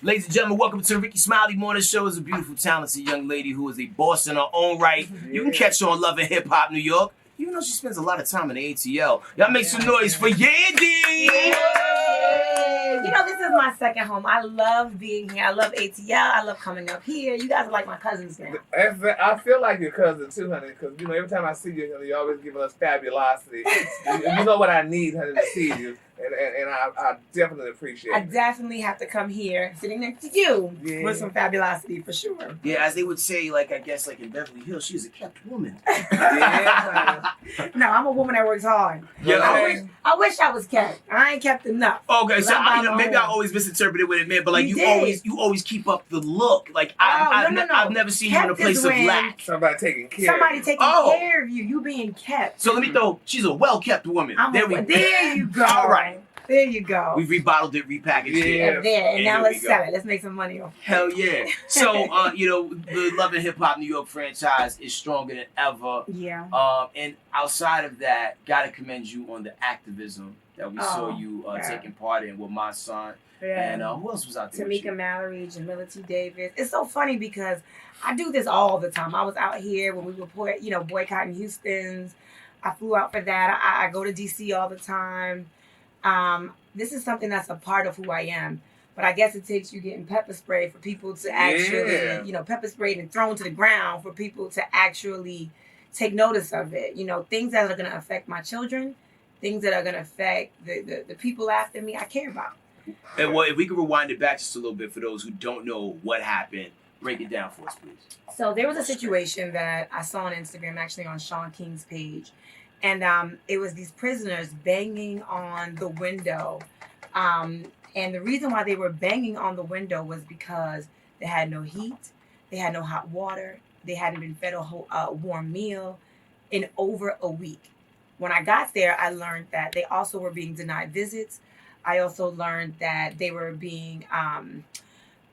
Ladies and gentlemen, welcome to the Rickey Smiley Morning Show. Is a beautiful, talented young lady who is a boss in her own right. You can catch her on Love and Hip Hop New York. You know she spends a lot of time in the ATL. Y'all make some noise for Yandy! You know, this is my second home. I love being here. I love ATL. I love coming up here. You guys are like my cousins now. I feel like your cousin too, honey, because you know every time I see you, honey, you always give us fabulosity. You know what I need, honey, to see you, and I definitely appreciate it. I definitely have to come here, sitting next to you, with some fabulosity for sure. Yeah, as they would say, like I guess, like in Beverly Hills, she's a kept woman. No, I'm a woman that works hard. Yeah, I wish I was kept. I ain't kept enough. Okay, so maybe I always misinterpreted what it meant, but like you always keep up the look. Like I've never seen you in a place of lack. Somebody taking care. Somebody taking care of you. You being kept. So let me throw. She's a well-kept woman. There you go. All right. There you go. We rebottled it, repackaged it. And now let's sell it. Let's make some money off it. Hell yeah. So, you know, the Love and Hip Hop New York franchise is stronger than ever. Yeah. And outside of that, gotta commend you on the activism that we saw you taking part in with my son. Yeah. And who else was out there? Tamika Mallory, Jamility Davis. It's so funny because I do this all the time. I was out here when we were, boycotting Houston's. I flew out for that. I go to DC all the time. This is something that's a part of who I am. But I guess it takes you getting pepper spray for people to actually, pepper sprayed and thrown to the ground for people to actually take notice of it. You know, things that are going to affect my children, things that are going to affect the people after me, I care about. And well, if we could rewind it back just a little bit for those who don't know what happened, break it down for us, please. So there was a situation that I saw on Instagram, actually on Sean King's page. And it was these prisoners banging on the window. And the reason why they were banging on the window was because they had no heat, they had no hot water, they hadn't been fed a warm meal in over a week. When I got there, I learned that they also were being denied visits. I also learned that they were being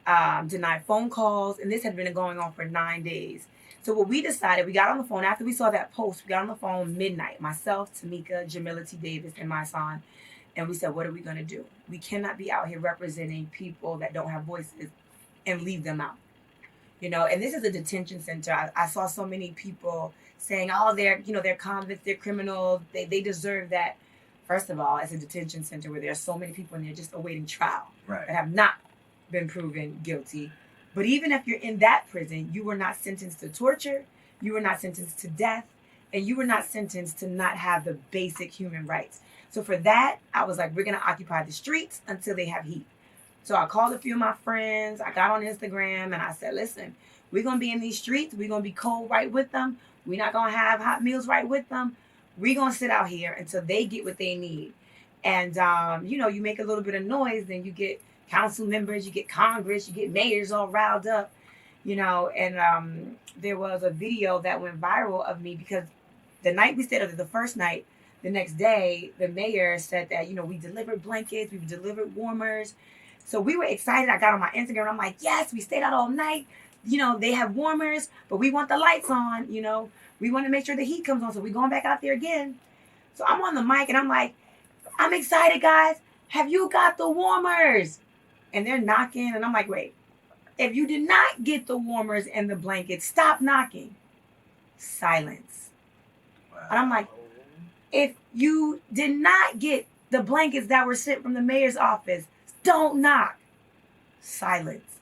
denied phone calls, and this had been going on for 9 days. So what we decided, we got on the phone after we saw that post. We got on the phone midnight. Myself, Tamika, Jamility Davis, and my son, and we said, "What are we gonna do? We cannot be out here representing people that don't have voices and leave them out." You know, and this is a detention center. I saw so many people saying, "Oh, they're convicts, they're criminals, they deserve that." First of all, it's a detention center where there are so many people in there just awaiting trial that have not been proven guilty. But even if you're in that prison, you were not sentenced to torture, you were not sentenced to death, and you were not sentenced to not have the basic human rights. So for that, I was like, we're going to occupy the streets until they have heat. So I called a few of my friends, I got on Instagram, and I said, listen, we're going to be in these streets, we're going to be cold right with them, we're not going to have hot meals right with them, we're going to sit out here until they get what they need. And, you make a little bit of noise, then you get council members, you get Congress, you get mayors all riled up, and there was a video that went viral of me because the night we stayed, the first night, the next day, the mayor said that, we delivered blankets, we delivered warmers. So we were excited. I got on my Instagram, I'm like, yes, we stayed out all night. They have warmers, but we want the lights on, we want to make sure the heat comes on. So we're going back out there again. So I'm on the mic and I'm like, I'm excited, guys. Have you got the warmers? And they're knocking, and I'm like, wait, if you did not get the warmers and the blankets, stop knocking. Silence. Wow. And I'm like, if you did not get the blankets that were sent from the mayor's office, don't knock. Silence.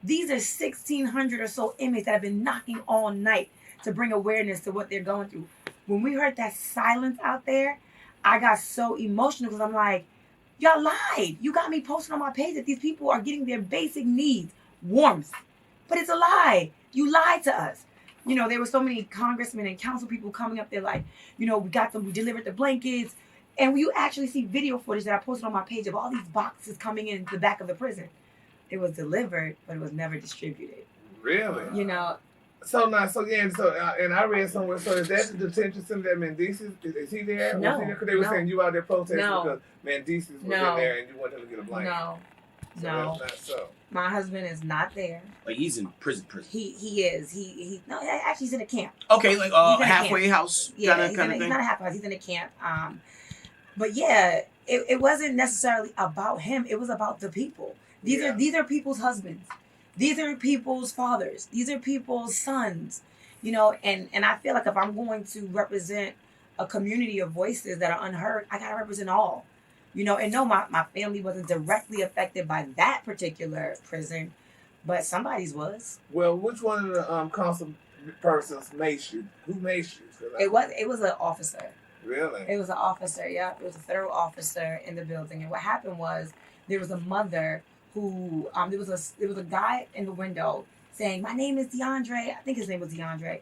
These are 1,600 or so inmates that have been knocking all night to bring awareness to what they're going through. When we heard that silence out there, I got so emotional because I'm like, y'all lied. You got me posting on my page that these people are getting their basic needs, warmth. But it's a lie. You lied to us. There were so many congressmen and council people coming up there like, we got them, we delivered the blankets. And you actually see video footage that I posted on my page of all these boxes coming in the back of the prison. It was delivered, but it was never distributed. Really? So and I read somewhere, so is that the detention center that Mendeecee, is he there? No. Because they were saying you out there protesting because Mendeecee was in No. there and you wanted him to get a blanket. No. So No. that's not so. My husband is not there. Like he's in prison. He is. No, actually he's in a camp. Okay, like halfway house kind of thing. He's not a halfway house. He's in a camp. But yeah, it wasn't necessarily about him. It was about the people. These are people's husbands. These are people's fathers. These are people's sons. You know, and I feel like if I'm going to represent a community of voices that are unheard, I gotta represent all. You know, and no, my family wasn't directly affected by that particular prison, but somebody's was. Well, which one of the council persons maced you? Who maced you? It was an officer. Really? It was an officer, yeah. It was a federal officer in the building. And what happened was there was a mother who there was a guy in the window saying, "My name is DeAndre." I think his name was DeAndre.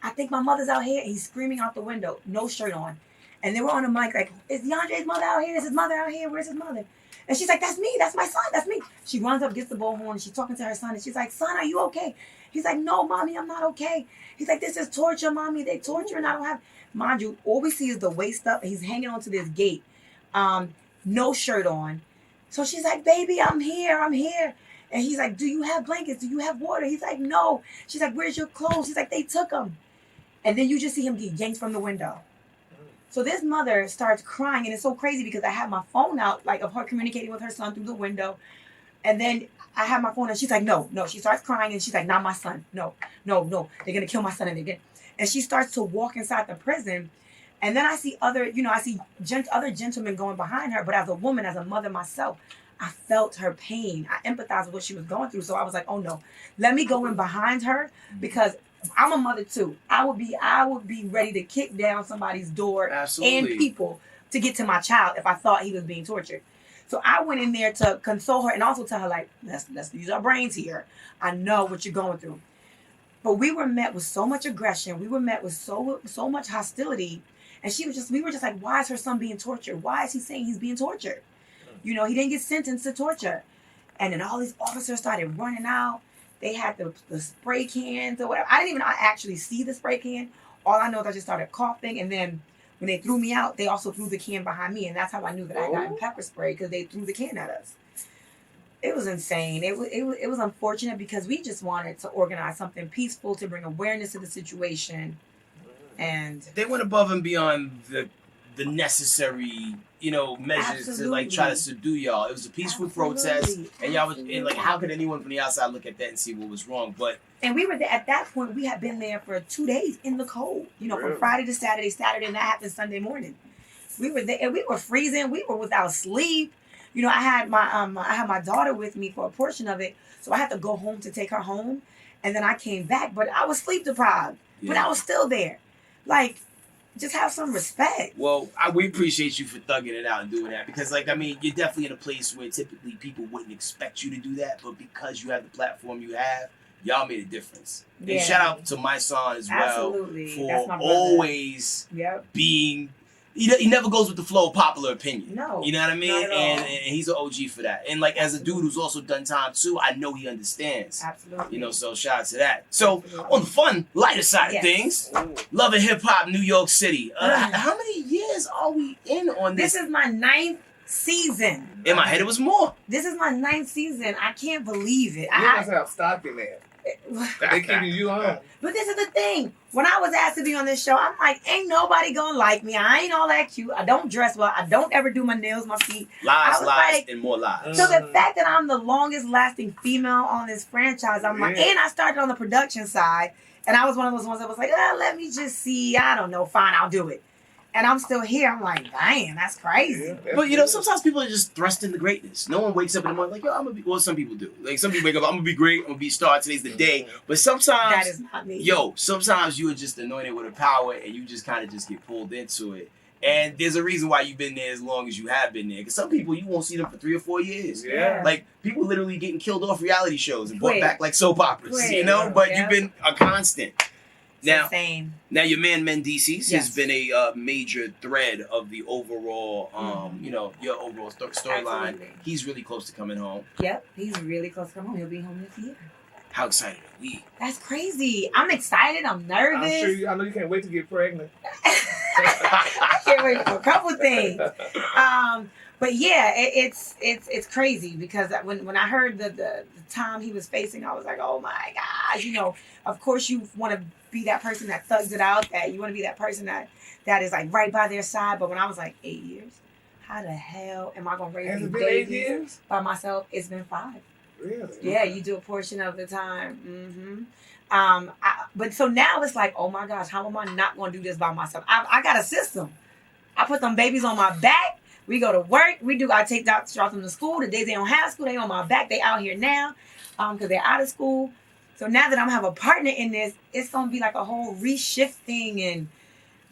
"I think my mother's out here." And he's screaming out the window, no shirt on. And they were on the mic like, "Is DeAndre's mother out here? Is his mother out here? Where's his mother?" And she's like, "That's me. That's my son. That's me." She runs up, gets the bullhorn, and she's talking to her son. And she's like, "Son, are you okay?" He's like, "No, mommy, I'm not okay." He's like, "This is torture, mommy. They torture and I don't have..." Mind you, all we see is the waist up. And he's hanging onto this gate. No shirt on. So she's like, "Baby, I'm here. I'm here." And he's like, "Do you have blankets? Do you have water?" He's like, "No." She's like, "Where's your clothes?" He's like, "They took them." And then you just see him get yanked from the window. So this mother starts crying, and it's so crazy because I have my phone out, like of her communicating with her son through the window. And then I have my phone, and she's like, no. She starts crying, and she's like, "Not my son. No. They're going to kill my son." And she starts to walk inside the prison. And then I see other gentlemen going behind her. But as a woman, as a mother myself, I felt her pain. I empathized with what she was going through. So I was like, oh no, let me go in behind her, because I'm a mother too. I would be ready to kick down somebody's door. Absolutely. And people to get to my child if I thought he was being tortured. So I went in there to console her and also tell her, like, let's use our brains here. I know what you're going through. But we were met with so much aggression. We were met with so much hostility. And we were just like, why is her son being tortured? Why is he saying he's being tortured? You know, he didn't get sentenced to torture. And then all these officers started running out. They had the spray cans or whatever. I didn't even actually see the spray can. All I know is I just started coughing. And then when they threw me out, they also threw the can behind me. And that's how I knew that I had gotten pepper spray, because they threw the can at us. It was insane. It was unfortunate because we just wanted to organize something peaceful to bring awareness to the situation. And they went above and beyond the necessary, measures to like try to subdue y'all. It was a peaceful protest, and y'all was and like, how could anyone from the outside look at that and see what was wrong? And we were there at that point. We had been there for 2 days in the cold. From Friday to Saturday, and that happened Sunday morning. We were there, and we were freezing. We were without sleep. I had my daughter with me for a portion of it, so I had to go home to take her home, and then I came back. But I was sleep deprived, but I was still there. Like, just have some respect. Well, we appreciate you for thugging it out and doing that, because, you're definitely in a place where typically people wouldn't expect you to do that, but because you have the platform you have, y'all made a difference. Yeah. And shout out to my son as well for always being. He never goes with the flow of popular opinion. No. You know what I mean? Not at all. And he's an OG for that. And as a dude who's also done time too, I know he understands. Absolutely. So shout out to that. So on the fun, lighter side of things, Love and Hip Hop, New York City. How many years are we in on this? This is my 9th season. In my head it was more. This is my 9th season. I can't believe it. You must have stock in there. They keeping you on. But this is the thing. When I was asked to be on this show, I'm like, ain't nobody gonna like me. I ain't all that cute. I don't dress well. I don't ever do my nails, my feet. Lies, and more lies. So the fact that I'm the longest lasting female on this franchise, I'm like, and I started on the production side, and I was one of those ones that was like, let me just see. I don't know. Fine, I'll do it. And I'm still here. I'm like, damn, that's crazy. Yeah, but sometimes people are just thrust into greatness. No one wakes up in the morning like, yo, I'm gonna be. Well, some people do. Like, some people wake up, I'm gonna be great. I'm gonna be a star. Today's the day. But sometimes that is not me. Sometimes you are just anointed with a power, and you just kind of just get pulled into it. And there's a reason why you've been there as long as you have been there. Because some people, you won't see them for 3 or 4 years. Yeah. Like, people literally getting killed off reality shows and brought back like soap operas. But you've been a constant. Now your man Mendeecee has been a major thread of the overall, your overall storyline. He's really close to coming home. Yep, he's really close to coming home. He'll be home this year. How excited are we? That's crazy. I'm excited. I'm nervous. I know you can't wait to get pregnant. I can't wait for a couple things. But yeah, it's crazy because when I heard the time he was facing, I was like, oh my gosh, of course you want to be that person that thugs it out, that you want to be that person that is like right by their side. But when I was like 8 years, how the hell am I gonna raise Has these it been 8 babies years? by myself? It's been 5. Really? Yeah, you do a portion of the time. But so now it's like, oh my gosh, how am I not gonna do this by myself? I got a system. I put them babies on my back. We go to work. I take doctors, drop them to school. The days they don't have school, they on my back. They out here now, because they're out of school. So now that I'm have a partner in this, it's gonna be like a whole reshifting and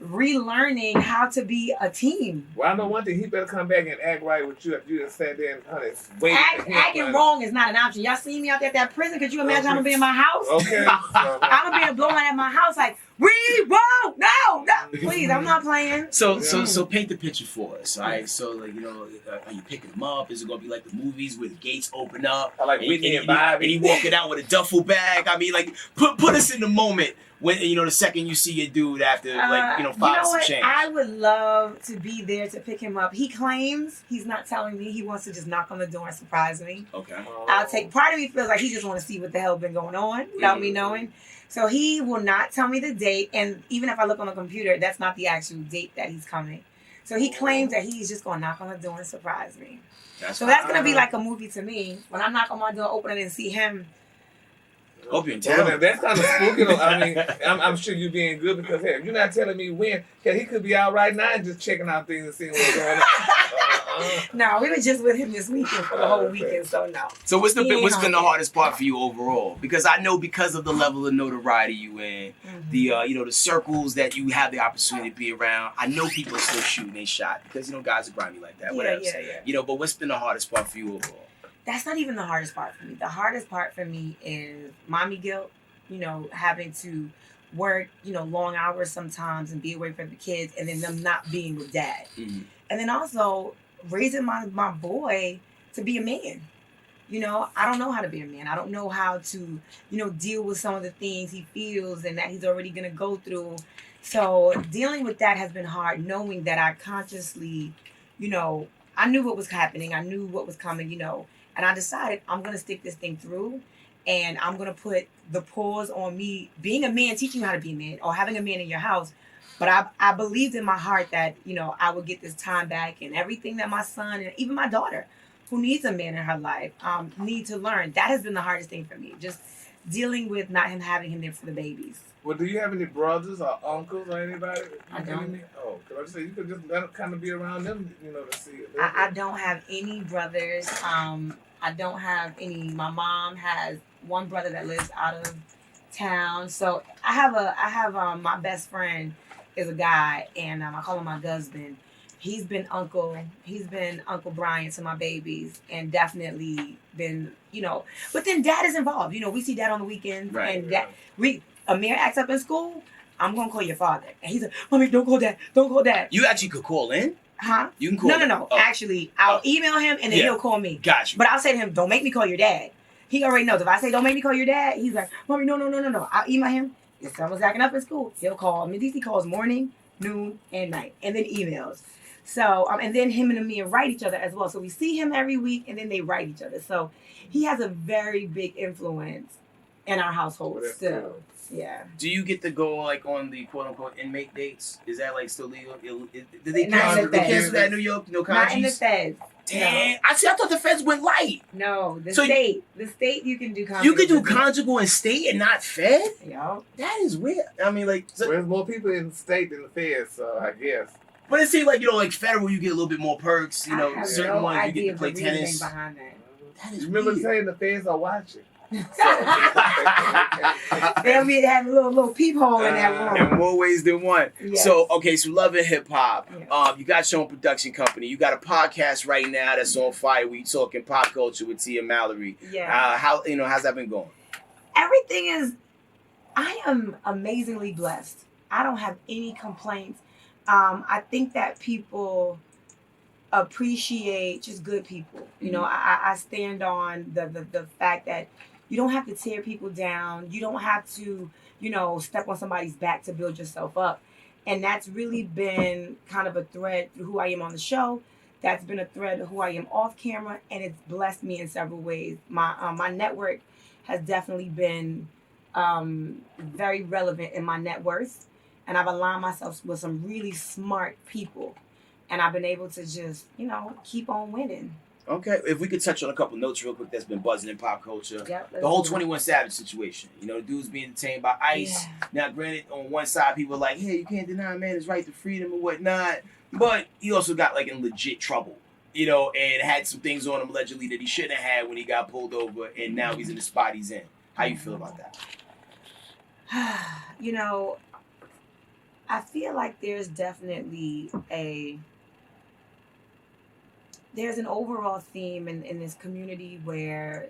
relearning how to be a team. Well, I know one thing. He better come back and act right with you. If you just sat there and wait. Acting wrong is not an option. Y'all see me out there at that prison? Could you imagine I'm gonna be in my house? Okay. I'm gonna be blowing at my house like, we won't. No. Please, I'm not playing. So paint the picture for us. All right. So like, you know, are you picking them up? Is it gonna be like the movies where the gates open up? I like Whitney and Bobby. And he walking out with a duffel bag. I mean, like, put us in the moment when, you know, the second you see your dude after like, you know, 5 what? change. I would love to be there to pick him up. He claims he's not telling me. He wants to just knock on the door and surprise me. Okay. I'll take. Part of me feels like he just want to see what the hell been going on without me knowing. So he will not tell me the date, and even if I look on the computer, that's not the actual date that he's coming. So he claims that he's just gonna knock on the door and surprise me. That's gonna be like a movie to me. When I knock on my door, open it, and see him. Hope you're in town. Well, that's kind of spooky. I mean, I'm sure you're being good because, hey, you're not telling me when. Hell, he could be out right now and just checking out things and seeing what's going on. No, we were just with him this weekend for the whole weekend, so no. So what's been the hardest part for you overall? Because I know because of the level of notoriety you in, the you know, the circles that you have the opportunity to be around. I know people are still shooting their shot because, you know, guys are grimy like that. Whatever. Yeah. You know, but what's been the hardest part for you overall? That's not even the hardest part for me. The hardest part for me is mommy guilt, you know, having to work, you know, long hours sometimes and be away from the kids, and then them not being with dad. And then also raising my boy to be a man. You know, I don't know how to be a man. I don't know how to, you know, deal with some of the things he feels and that he's already going to go through. So dealing with that has been hard, knowing that I consciously, you know, I knew what was happening. I knew what was coming, you know, and I decided I'm going to stick this thing through, and I'm going to put the pause on me being a man, teaching you how to be a man, or having a man in your house. But I believed in my heart that, you know, I would get this time back, and everything that my son and even my daughter, who needs a man in her life, need to learn. That has been the hardest thing for me, just dealing with not having him there for the babies. Well, do you have any brothers or uncles or anybody? I don't. Oh, because I just say you could just let them kind of be around them, you know, to see it. I don't have any brothers. I don't have any. My mom has one brother that lives out of town. So I have my best friend is a guy, and I call him my husband. He's been Uncle Brian to my babies, and definitely been, you know. But then Dad is involved. You know, we see Dad on the weekends, Right. And Amir acts up in school. I'm gonna call your father, and he's like, "Mommy, don't call Dad. Don't call Dad." You actually could call in? Huh? You can call No. Oh. Actually, I'll email him, and then he'll call me. Got you. But I'll say to him, "Don't make me call your dad." He already knows. If I say, "Don't make me call your dad," he's like, "Mommy, no." I'll email him. If someone's acting up in school, he'll call. Mendeecee calls morning, noon, and night, and then emails. So, and then him and Amir write each other as well. So we see him every week, and then they write each other. So he has a very big influence in our household still. Yeah. Do you get to go like on the quote unquote inmate dates? Is that like still legal? Did they Not in the cancel feds. that in New York? No Not in the conjues? feds. Damn. I thought the feds went light. No, the So state you can do conjugal. You could do conjugal in state and not fed? Yo. That is weird. I mean, like, Well, there's more people in the state than the feds, so I guess. but it seems like, you know, like federal, you get a little bit more perks. You know, I have certain no ones you idea get to play the reasoning tennis. behind that. That is You remember weird. saying the feds are watching? They'll be having a little peephole in that In room. more ways than one. Yes. So, okay, so Love and Hip Hop. Yeah. You got your own production company. You got a podcast right now that's on fire. We talking pop culture with Tia Mallory. Yeah. How's that been going? Everything is. I am amazingly blessed. I don't have any complaints. I think that people appreciate just good people. You know, I stand on the fact that you don't have to tear people down. You don't have to, you know, step on somebody's back to build yourself up. And that's really been kind of a thread through who I am on the show. That's been a thread of who I am off camera, and it's blessed me in several ways. My network has definitely been very relevant in my net worth, and I've aligned myself with some really smart people. And I've been able to just, keep on winning. Okay, if we could touch on a couple notes real quick that's been buzzing in pop culture. Yep, The whole do it. 21 Savage situation. The dude's being detained by ICE. Yeah. Now, granted, on one side, people are like, hey, you can't deny a man his right to freedom and whatnot. But he also got, like, in legit trouble, and had some things on him allegedly that he shouldn't have had when he got pulled over, and now he's in the spot he's in. How you feel about that? I feel like there's definitely there's an overall theme in this community where,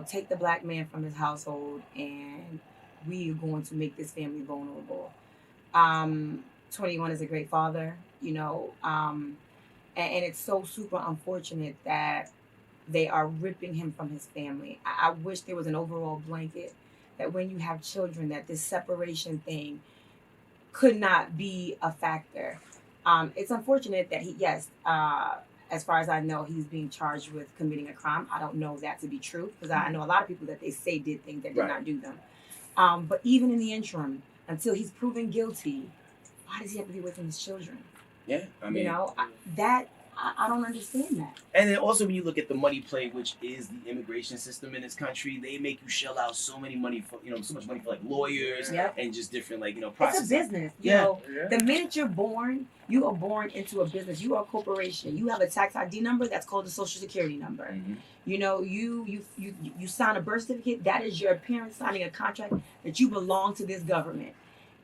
take the black man from his household and we are going to make this family vulnerable. 21 is a great father, and it's so super unfortunate that they are ripping him from his family. I wish there was an overall blanket that when you have children that this separation thing could not be a factor. It's unfortunate that as far as I know, he's being charged with committing a crime. I don't know that to be true because I know a lot of people that they say did things that did not do them. But even in the interim, until he's proven guilty, why does he have to be away from his children? Yeah, I mean, I don't understand that. And then also when you look at the money play, which is the immigration system in this country, they make you shell out so many money for, so much money for like lawyers and just different processes. It's a business. The minute you're born, you are born into a business. You are a corporation. You have a tax ID number that's called a Social Security number. Mm-hmm. You sign a birth certificate. That is your parents signing a contract that you belong to this government.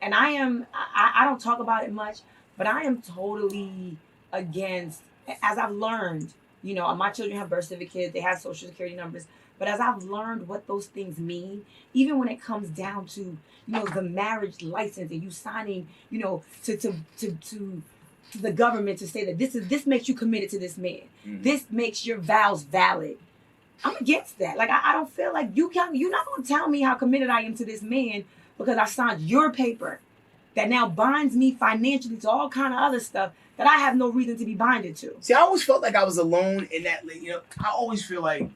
And I don't talk about it much, but I am totally against, as I've learned, my children have birth certificates, they have Social Security numbers, but as I've learned what those things mean, even when it comes down to, the marriage license and you signing, to the government to say that this makes you committed to this man. Mm-hmm. This makes your vows valid. I'm against that. Like, I don't feel like you're not going to tell me how committed I am to this man because I signed your paper that now binds me financially to all kind of other stuff that I have no reason to be binded to. See, I always felt like I was alone in that. I always feel like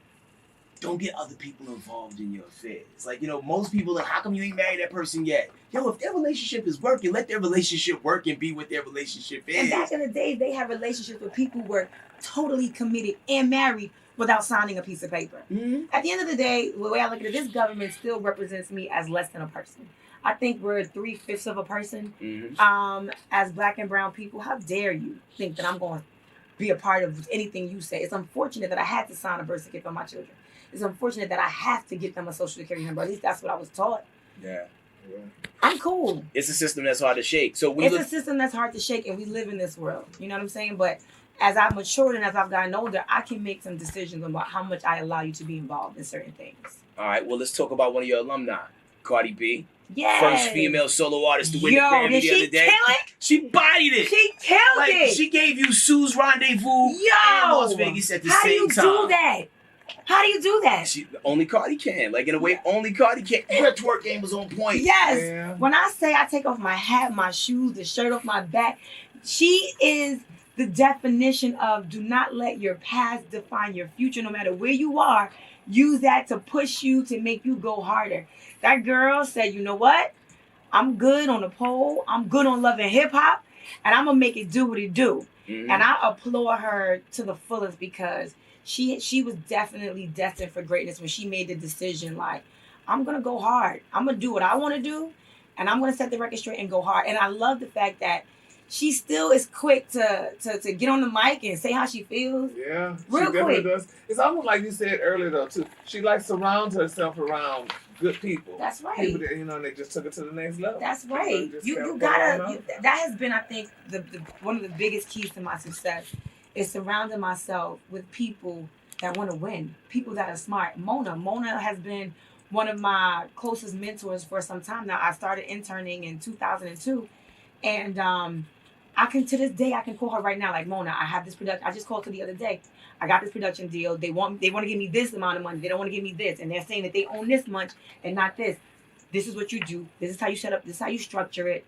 don't get other people involved in your affairs. Like, most people are, how come you ain't married that person yet? If their relationship is working, let their relationship work and be what their relationship is. And back in the day, they had relationships with people who were totally committed and married without signing a piece of paper. Mm-hmm. At the end of the day, the way I look at it, this government still represents me as less than a person. I think we're 3/5 of a person. Mm-hmm. As black and brown people, how dare you think that I'm going to be a part of anything you say? It's unfortunate that I had to sign a birth certificate for my children. It's unfortunate that I have to get them a Social Security number. At least that's what I was taught. Yeah. I'm cool. It's a system that's hard to shake. It's a system that's hard to shake, and we live in this world. You know what I'm saying? But as I've matured and as I've gotten older, I can make some decisions about how much I allow you to be involved in certain things. All right. Well, let's talk about one of your alumni, Cardi B. Yes. First female solo artist to win the Grammy the other day. Kill it? She bodied it. She killed it. She gave you Sue's Rendezvous and Las Vegas at the same time. How do you do that? How do you do that? Only Cardi can. In a way, only Cardi can. Her twerk game was on point. Yes. Yeah. When I say I take off my hat, my shoes, the shirt off my back, she is the definition of do not let your past define your future. No matter where you are, use that to push you, to make you go harder. That girl said, you know what? I'm good on the pole. I'm good on Love and Hip Hop. And I'm going to make it do what it do. Mm-hmm. And I applaud her to the fullest because she was definitely destined for greatness when she made the decision, like, I'm going to go hard. I'm going to do what I want to do. And I'm going to set the record straight and go hard. And I love the fact that she still is quick to get on the mic and say how she feels. Yeah. Real quick. Does. It's almost like you said earlier, though, too. She surrounds herself around good people. That's right. People that, and they just took it to the next level. That's right. You gotta, that has been, I think, the one of the biggest keys to my success is surrounding myself with people that want to win, people that are smart. Mona has been one of my closest mentors for some time now. I started interning in 2002, and I can, to this day, I can call her right now, like, Mona, I have this production. I just called her the other day. I got this production deal. They want to give me this amount of money. They don't want to give me this. And they're saying that they own this much and not this. This is what you do. This is how you set up. This is how you structure it.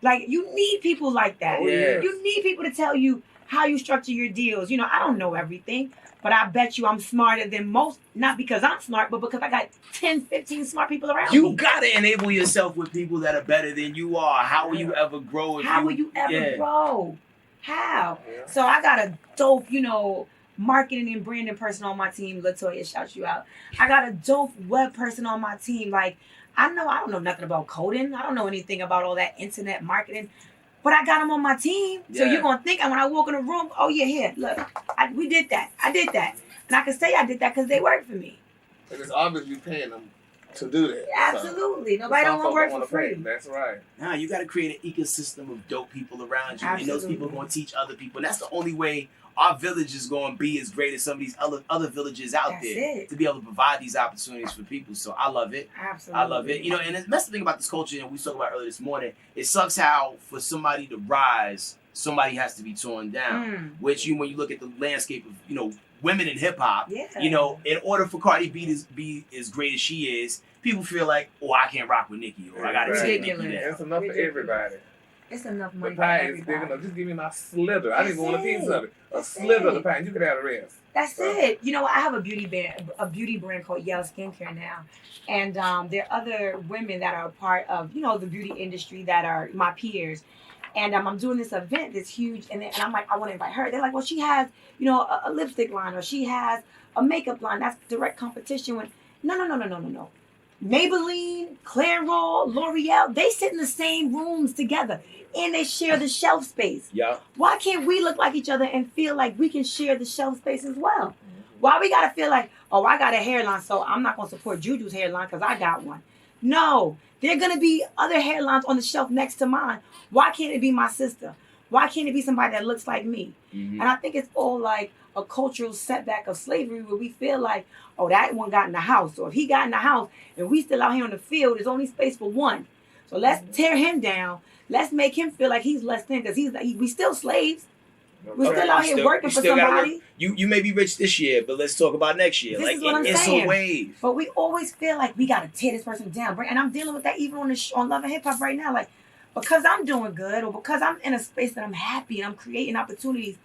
Like, you need people like that. Oh, yeah. You need people to tell you how you structure your deals. I don't know everything, but I bet you I'm smarter than most, not because I'm smart, but because I got 10, 15 smart people around me. You got to enable yourself with people that are better than you are. How will you ever grow? How will you ever grow? How? Yeah. So I got a dope, marketing and branding person on my team. Latoya, shout you out. I got a dope web person on my team. Like, I don't know nothing about coding. I don't know anything about all that internet marketing. But I got them on my team. So Yeah. you're going to think when I walk in the room, oh, yeah, here, look, we did that. I did that. And I can say I did that because they work for me. And it's obvious you paying them to do that. Absolutely. Nobody don't want to work for free. That's right. Nah, you got to create an ecosystem of dope people around you. And those people are going to teach other people. And that's the only way our village is going to be as great as some of these other villages out there to be able to provide these opportunities for people. So I love it. Absolutely. I love it. And the best thing about this culture, and we talked about earlier this morning, it sucks how for somebody to rise, somebody has to be torn down. Which when you look at the landscape of, women in hip hop, in order for Cardi B to be as great as she is, people feel like, oh, I can't rock with Nicki, or I got to take Nicki down. That's enough for everybody. It's enough money the pie for everybody. is big enough. Just give me my slither. I didn't want a piece of it. A slither of the pie. You can have the rest. That's it. I have a beauty brand called Yell Skincare now. And there are other women that are a part of, the beauty industry that are my peers. And I'm doing this event that's huge. And I'm like, I want to invite her. They're like, well, she has, a lipstick line, or she has a makeup line. That's direct competition with, no. Maybelline, Clairol, L'Oreal, they sit in the same rooms together and they share the shelf space. Yeah. Why can't we look like each other and feel like we can share the shelf space as well? Why we gotta feel like, oh, I got a hairline, so I'm not gonna support Juju's hairline because I got one. No, there are gonna be other hairlines on the shelf next to mine. Why can't it be my sister? Why can't it be somebody that looks like me? And I think it's all like a cultural setback of slavery where we feel like, oh, that one got in the house. Or if he got in the house and we still out here on the field, there's only space for one. So let's tear him down. Let's make him feel like he's less than, because we still slaves. We're still out here working for somebody. You may be rich this year, but let's talk about next year. This is what I'm saying. It's a wave. But we always feel like we got to tear this person down. And I'm dealing with that even on Love and Hip Hop right now. Like, because I'm doing good, or because I'm in a space that I'm happy and I'm creating opportunities,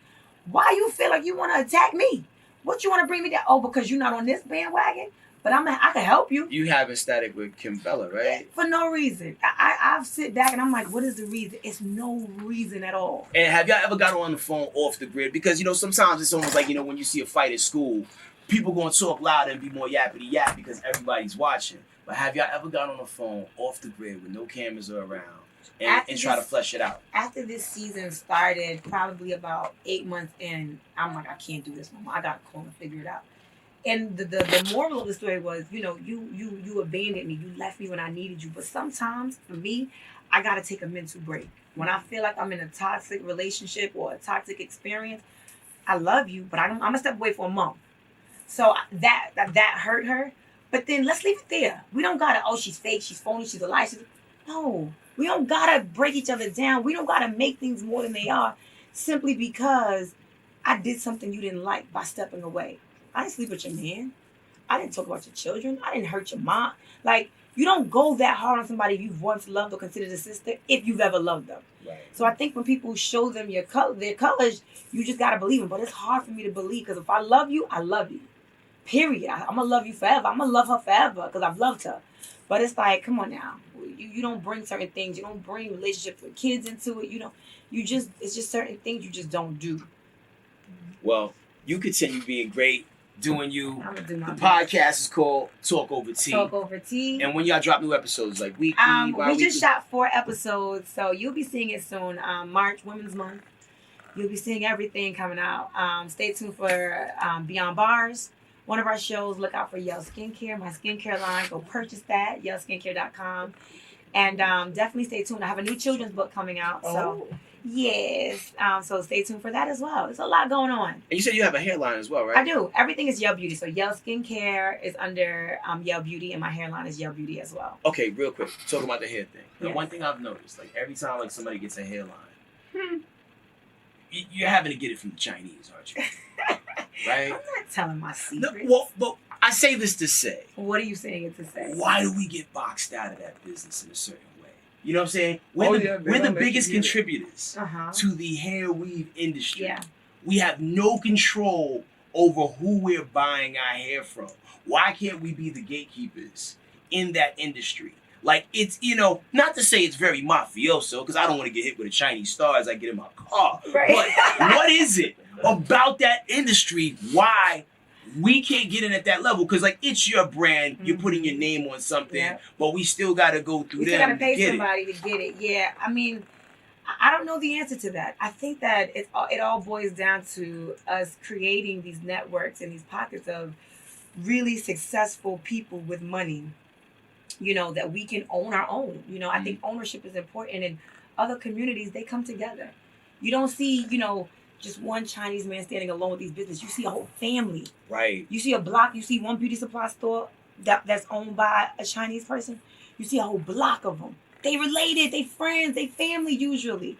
why you feel like you want to attack me? What you want to bring me down? Oh, because you're not on this bandwagon? But I can help you. You having static with Kim Bella, right? For no reason. I sit back and I'm like, what is the reason? It's no reason at all. And have y'all ever got on the phone off the grid? Because, sometimes it's almost like, when you see a fight at school, people going to talk loud and be more yappity yap because everybody's watching. But have y'all ever got on the phone off the grid with no cameras around and try to flesh it out? After this season started, probably about 8 months in, I'm like, I can't do this no more. I got to call and figure it out. And the moral of the story was, you abandoned me. You left me when I needed you. But sometimes, for me, I got to take a mental break. When I feel like I'm in a toxic relationship or a toxic experience, I love you, but I'm going to step away for a month. So that hurt her. But then let's leave it there. We don't got to, oh, she's fake, she's phony, she's a liar. No, we don't got to break each other down. We don't got to make things more than they are simply because I did something you didn't like by stepping away. I didn't sleep with your man. I didn't talk about your children. I didn't hurt your mom. Like, you don't go that hard on somebody you've once loved or considered a sister if you've ever loved them. Right. So I think when people show them their colors, you just got to believe them. But it's hard for me to believe because if I love you, I love you. Period. I'm going to love you forever. I'm going to love her forever because I've loved her. But it's like, come on now. You don't bring certain things. You don't bring relationships with kids into it. It's just certain things you just don't do. Well, you continue being great. Doing you. Do the podcast is called Talk Over Tea. Talk Over Tea. And when y'all drop new episodes, like weekly, we just shot 4 episodes, so you'll be seeing it soon. March, Women's Month. You'll be seeing everything coming out. Stay tuned for Beyond Bars, one of our shows. Look out for Yell Skincare, my skincare line. Go purchase that, yellskincare.com. And definitely stay tuned. I have a new children's book coming out, so... Yes. So stay tuned for that as well. There's a lot going on. And you said you have a hairline as well, right? I do. Everything is Yell Beauty. So Yell Skincare is under Yell Beauty, and my hairline is Yell Beauty as well. Okay, real quick. Talking about the hair thing. The one thing I've noticed, like every time like somebody gets a hairline, you're having to get it from the Chinese, aren't you? Right? I'm not telling my secrets. No, well, I say this to say. What are you saying it to say? Why do we get boxed out of that business in a certain way? You know what I'm saying? We're the biggest contributors to the hair weave industry. Yeah. We have no control over who we're buying our hair from. Why can't we be the gatekeepers in that industry? Like, it's, not to say it's very mafioso, because I don't want to get hit with a Chinese star as I get in my car. Right. But what is it about that industry why we can't get in at that level? Because, like, it's your brand. You're putting your name on something, but we still got to go through We them still got to pay get somebody to get it. Yeah, I mean, I don't know the answer to that. I think that it all boils down to us creating these networks and these pockets of really successful people with money, that we can own our own. I think ownership is important. In other communities, they come together. You don't see, just one Chinese man standing alone with these businesses. You see a whole family. Right. You see a block. You see one beauty supply store that's owned by a Chinese person. You see a whole block of them. They related. They friends. They family usually.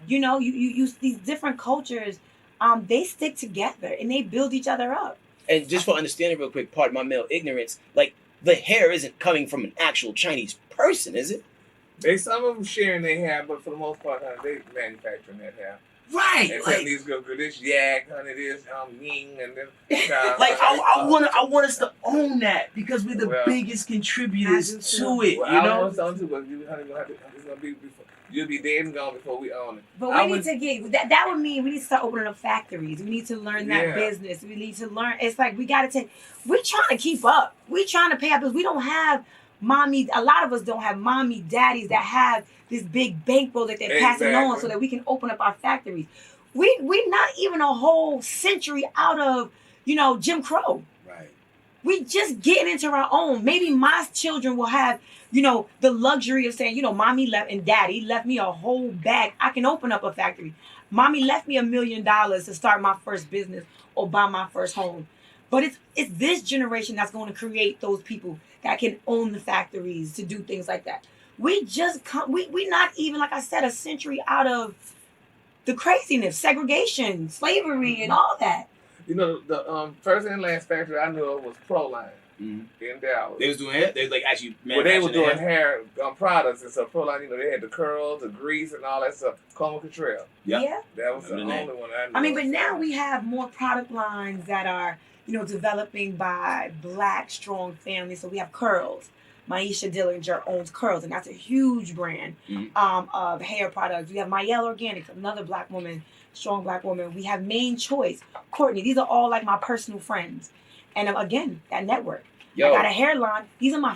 You these different cultures. They stick together and they build each other up. And just for understanding real quick, pardon my male ignorance, like, the hair isn't coming from an actual Chinese person, is it? Some of them sharing their hair, but for the most part, honey, they manufacturing that hair. Right. And telling these girls, this yak, honey, this ying, and then like I want us to own that because we're the biggest contributors to it. I want us to own too, but you, honey, it's gonna be before. You'll be dead and gone before we own it. But we need to get that would mean we need to start opening up factories. We need to learn that business. We need to learn. It's like we're trying to keep up. We're trying to pay our bills. We don't have mommy. A lot of us don't have mommy, daddies that have this big bankroll that they're passing on so that we can open up our factories. We're not even a whole century out of, Jim Crow. Right. We just getting into our own. Maybe my children will have, the luxury of saying, mommy left and daddy left me a whole bag. I can open up a factory. Mommy left me $1 million to start my first business or buy my first home. But it's this generation that's going to create those people that can own the factories to do things like that. We just we're not even, like I said, a century out of the craziness, segregation, slavery, and all that. The first and last factory I knew of was Proline in Dallas. They was doing hair? They was like actually they were doing hair products, and so Proline, they had the curls, the grease, and all that stuff. Coma Cottrell. Yeah. That was the only one I knew. I mean, but now we have more product lines that are, developing by Black strong families. So we have Curls. Maisha Dillinger owns Curls, and that's a huge brand of hair products. We have Mayel Organics, another Black woman, strong Black woman. We have Main Choice, Courtney. These are all like my personal friends, and again, that network. I got a hairline. These are my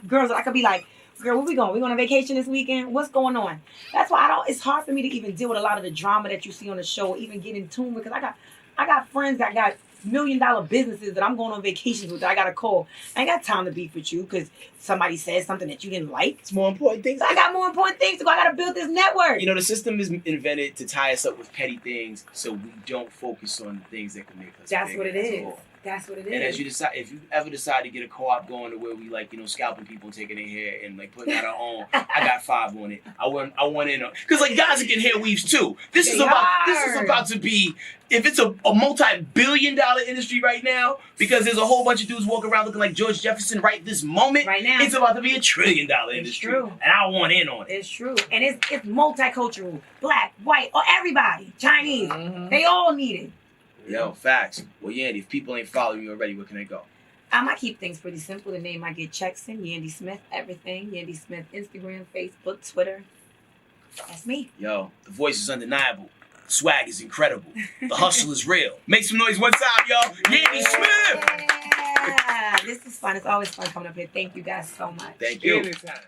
girls that I could be like, girl, where we going? We going on vacation this weekend? What's going on? That's why it's hard for me to even deal with a lot of the drama that you see on the show, even get in tune, because I got friends that got $1 million businesses that I'm going on vacations with that I got to call. I ain't got time to beef with you because somebody said something that you didn't like. It's more important things. So I got more important things to go. I got to build this network. The system is invented to tie us up with petty things so we don't focus on the things that can make us That's bigger. what it is. That's what it is. And as you decide, if you ever decide to get a co-op going to where we scalping people and taking their hair and putting out our own, I got 5 on it. I want in on because guys are getting hair weaves too. This is about to be, if it's a multi-billion-dollar industry right now, because there's a whole bunch of dudes walking around looking like George Jefferson right this moment. Right now, it's about to be $1 trillion industry. True. And I want in on it. It's true, and it's multicultural, Black, white, or everybody, Chinese. They all need it. Yo, facts. Well, Yandy, if people ain't following you already, where can they go? I keep things pretty simple. The name I get checks in, Yandy Smith, everything. Yandy Smith, Instagram, Facebook, Twitter. That's me. Yo, the voice is undeniable. The swag is incredible. The hustle is real. Make some noise one time, yo. Yandy Smith! Yeah. This is fun. It's always fun coming up here. Thank you guys so much. Thank you. Anytime.